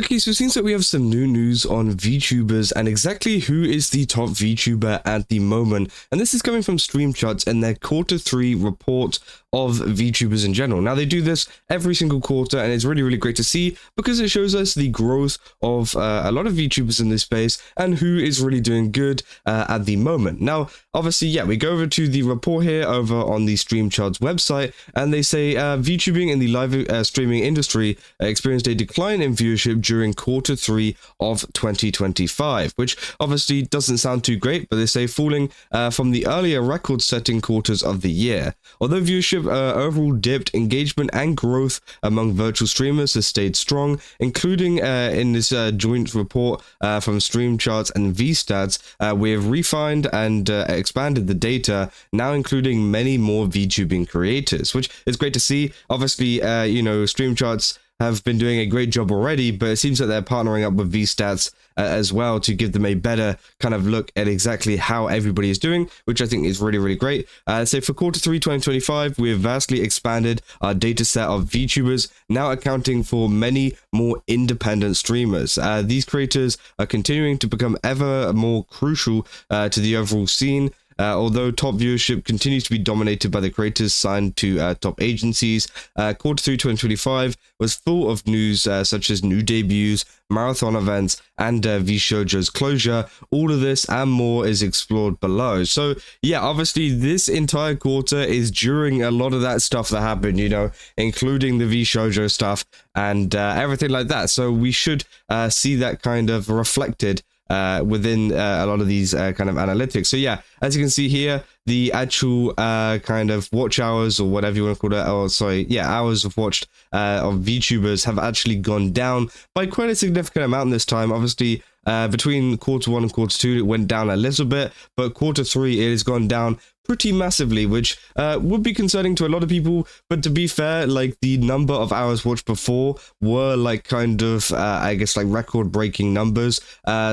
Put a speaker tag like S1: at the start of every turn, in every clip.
S1: Okay, so it seems that we have some new news on VTubers and exactly who is the top VTuber at the moment. And this is coming from Stream Charts and their Q3 report of VTubers in general. Now, they do this every single quarter, and it's really, really great to see because it shows us the growth of a lot of VTubers in this space and who is really doing good at the moment. Now, obviously, yeah, we go over to the report here over on the Stream Charts website, and they say VTubing in the live streaming industry experienced a decline in viewership during Q3 of 2025, which obviously doesn't sound too great, but they say falling from the earlier record-setting quarters of the year. Although viewership overall dipped, engagement and growth among virtual streamers has stayed strong, including in this joint report from Stream Charts and VStats. We have refined and expanded the data, now including many more VTubing creators, which is great to see. Obviously, Stream Charts have been doing a great job already, but it seems that they're partnering up with VStats as well to give them a better kind of look at exactly how everybody is doing, which I think is really, really great. So for Q3 2025, we have vastly expanded our data set of VTubers, now accounting for many more independent streamers. These creators are continuing to become ever more crucial to the overall scene. Although top viewership continues to be dominated by the creators signed to top agencies, Q3 2025 was full of news such as new debuts, marathon events, and VShojo's closure. All of this and more is explored below. So yeah, obviously this entire quarter is during a lot of that stuff that happened, including the VShojo stuff and everything like that. So we should see that kind of reflected within a lot of these kind of analytics. So yeah, as you can see here, the actual kind of watch hours or whatever you want to call it, hours of watched of VTubers have actually gone down by quite a significant amount this time. Obviously, between Q1 and Q2, it went down a little bit, but Q3 it has gone down pretty massively, which would be concerning to a lot of people. But to be fair, like the number of hours watched before were like kind of record-breaking numbers.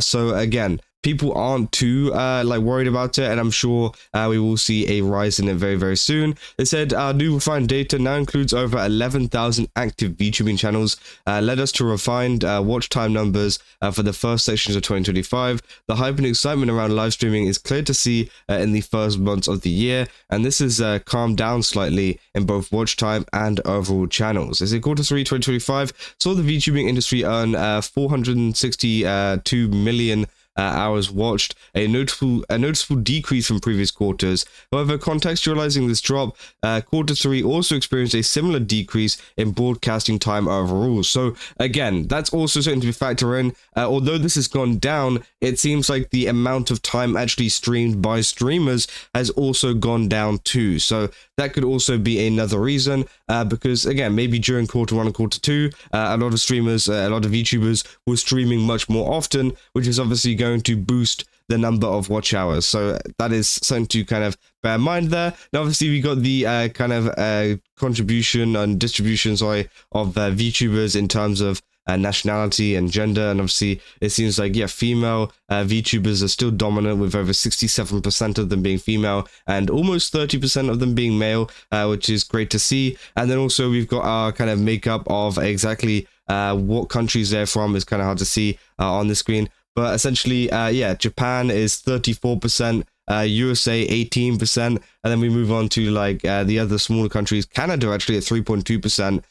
S1: So again, people aren't too worried about it, and I'm sure we will see a rise in it very, very soon. They said our new refined data now includes over 11,000 active VTubing channels, led us to refined watch time numbers for the first sections of 2025. The hype and excitement around live streaming is clear to see in the first months of the year, and this has calmed down slightly in both watch time and overall channels. They say Q3 2025 saw the VTubing industry earn 462 million hours watched, a noticeable decrease from previous quarters. However, contextualizing this drop, Q3 also experienced a similar decrease in broadcasting time overall. So again, that's also something to factor in. Although this has gone down, it seems like the amount of time actually streamed by streamers has also gone down too. So that could also be another reason, because again, maybe during Q1 and Q2, a lot of streamers, a lot of VTubers were streaming much more often, which is obviously going to boost the number of watch hours. So that is something to kind of bear in mind there. Now, obviously, we got the kind of contribution and distribution, of VTubers in terms of nationality and gender, and obviously it seems like female VTubers are still dominant, with over 67% of them being female and almost 30% of them being male, which is great to see. And then also we've got our kind of makeup of exactly what countries they're from is kind of hard to see on the screen, but essentially Japan is 34%, USA 18%, and then we move on to the other smaller countries. Canada actually at 3.2%,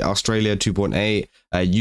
S1: Australia 2.8%,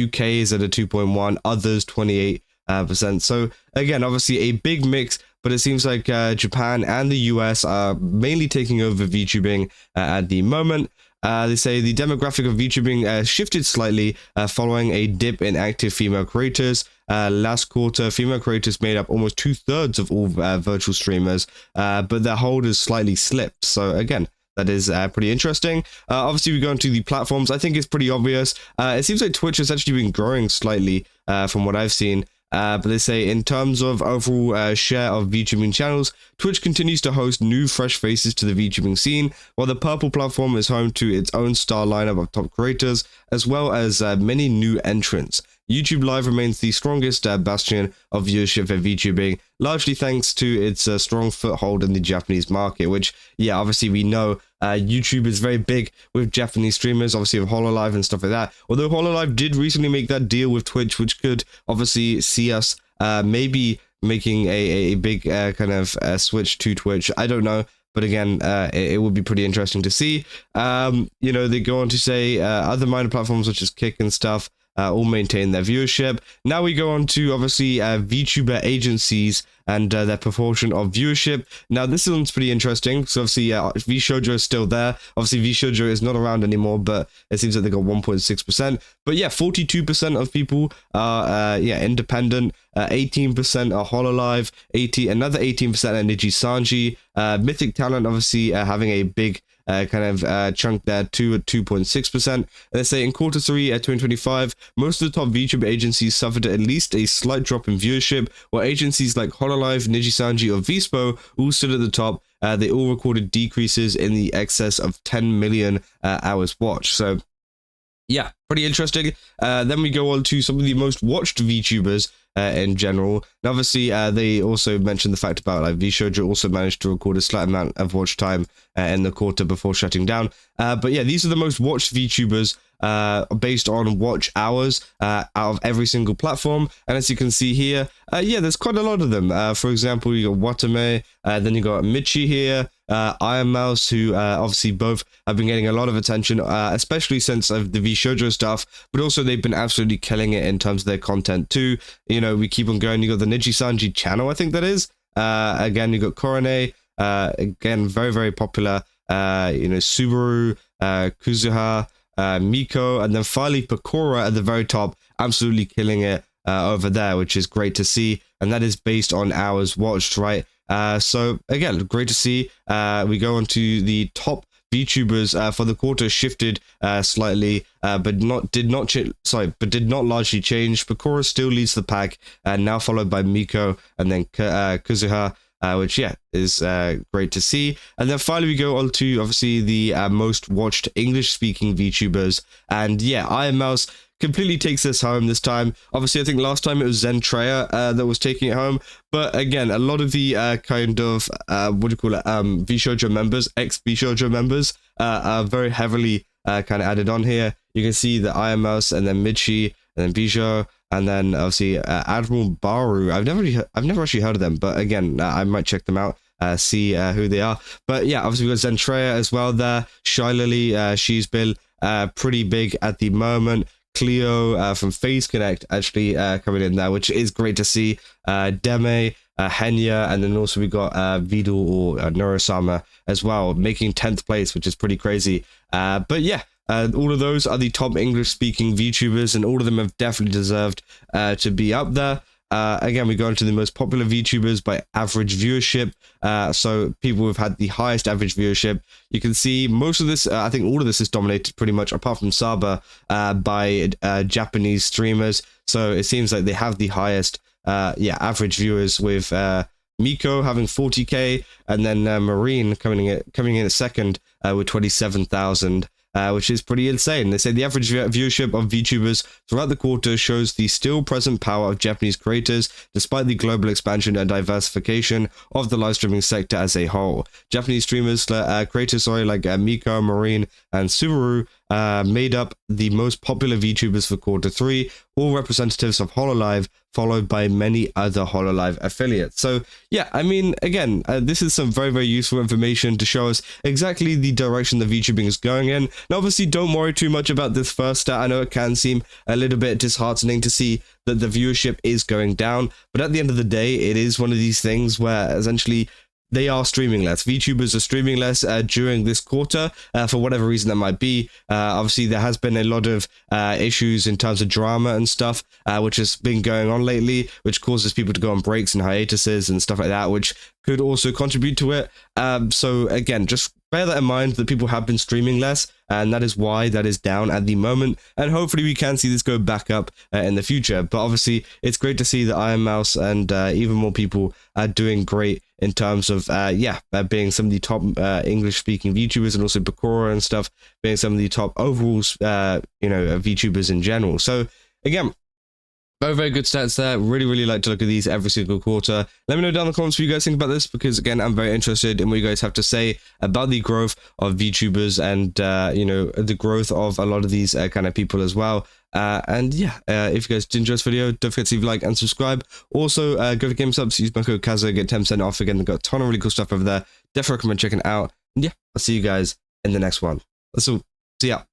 S1: UK is at a 2.1%, others 28%. So again, obviously a big mix, but it seems like Japan and the US are mainly taking over VTubing at the moment. They say the demographic of VTubing shifted slightly following a dip in active female creators. Last quarter, female creators made up almost 2/3 of all virtual streamers, but their hold has slightly slipped. So again, that is pretty interesting. Obviously, we go into the platforms. I think it's pretty obvious. It seems like Twitch has actually been growing slightly from what I've seen. But they say in terms of overall share of VTubing channels, Twitch continues to host new fresh faces to the VTubing scene, while the Purple platform is home to its own star lineup of top creators, as well as many new entrants. YouTube Live remains the strongest bastion of viewership for VTubing, largely thanks to its strong foothold in the Japanese market, which, yeah, obviously we know YouTube is very big with Japanese streamers, obviously with hololive and stuff like that. Although hololive did recently make that deal with Twitch, which could obviously see us maybe making a big kind of switch to Twitch. I don't know. But again, it would be pretty interesting to see. You know, they go on to say other minor platforms such as Kick and stuff all maintain their viewership. Now we go on to obviously VTuber agencies and their proportion of viewership. Now this one's pretty interesting. So obviously VShojo is still there. Obviously VShojo is not around anymore, but it seems like they got 1.6%. But yeah, 42% of people are independent. 18% are hololive. Another 18% are nijisanji. Mythic Talent obviously having a big chunk there too at 2.6%. Let's say in quarter 3 at 2025, most of the top VTuber agencies suffered at least a slight drop in viewership, while agencies like hololive, nijisanji, or Vispo all stood at the top. They all recorded decreases in the excess of 10 million hours watched. So yeah, pretty interesting. Then we go on to some of the most watched VTubers in general. And obviously, they also mentioned the fact about like VShojo also managed to record a slight amount of watch time in the quarter before shutting down. But yeah, these are the most watched VTubers based on watch hours out of every single platform. And as you can see here, yeah, there's quite a lot of them. For example, you got Watame, then you got Michi here, Ironmouse, who obviously both have been getting a lot of attention, especially since the VShojo stuff, but also they've been absolutely killing it in terms of their content too. You know, we keep on going. You got the Nijisanji channel, I think that is. Again, you got Korone, again, very, very popular. You know, Subaru, Kuzuha, Miko, and then finally Pakora at the very top, absolutely killing it over there, which is great to see. And that is based on hours watched, right? So again, great to see. We go on to the top VTubers for the quarter, shifted slightly, but did not largely change. Pakora still leads the pack, now followed by Miko and then Kuzuha, which yeah is great to see. And then finally we go on to obviously the most watched English speaking VTubers, and yeah, Ironmouse completely takes this home this time. Obviously, I think last time it was Zentreya that was taking it home. But again, a lot of the VShojo members, ex-VShojo members, are very heavily kind of added on here. You can see the Ironmouse and then Michi and then Bijou and then obviously Admiral Baru. I've never actually heard of them, but again, I might check them out. See who they are. But yeah, obviously we've got Zentreya as well there. Shy Lily, she's been pretty big at the moment. Cleo from Phase Connect actually coming in there, which is great to see. Deme, Henya, and then also we got Vidal or Norosama as well, making 10th place, which is pretty crazy. But yeah, all of those are the top English-speaking VTubers, and all of them have definitely deserved to be up there. Again, we go into the most popular VTubers by average viewership. So people who've had the highest average viewership. You can see most of this, I think all of this is dominated pretty much, apart from Saba, by Japanese streamers. So it seems like they have the highest average viewers, with Miko having 40k, and then Marine coming in at second with 27,000. Which is pretty insane. They say the average viewership of VTubers throughout the quarter shows the still present power of Japanese creators, despite the global expansion and diversification of the live streaming sector as a whole. Japanese creators like Miko, Marine, and Subaru made up the most popular VTubers for quarter 3, all representatives of hololive, followed by many other hololive affiliates. So yeah, I mean, again, this is some very, very useful information to show us exactly the direction the VTubing is going in. And obviously, don't worry too much about this first stat. I know it can seem a little bit disheartening to see that the viewership is going down, but at the end of the day, it is one of these things where essentially they are streaming less. VTubers are streaming less during this quarter for whatever reason that might be. Obviously, there has been a lot of issues in terms of drama and stuff, which has been going on lately, which causes people to go on breaks and hiatuses and stuff like that, which could also contribute to it. So again, just bear that in mind, that people have been streaming less, and that is why that is down at the moment. And hopefully we can see this go back up in the future. But obviously, it's great to see that Ironmouse and even more people are doing great in terms of, being some of the top English-speaking VTubers, and also Bakura and stuff being some of the top overall, VTubers in general. So again, Very, very good stats there. Really like to look at these every single quarter. Let me know down in the comments what you guys think about this, because again, I'm very interested in what you guys have to say about the growth of VTubers and, you know, the growth of a lot of these kind of people as well. And yeah, if you guys did enjoy this video, don't forget to leave a like and subscribe. Also, go to GameSubs, use my code Kaza, get 10% off. Again, they've got a ton of really cool stuff over there. Definitely recommend checking it out. And yeah, I'll see you guys in the next one. That's all. See ya.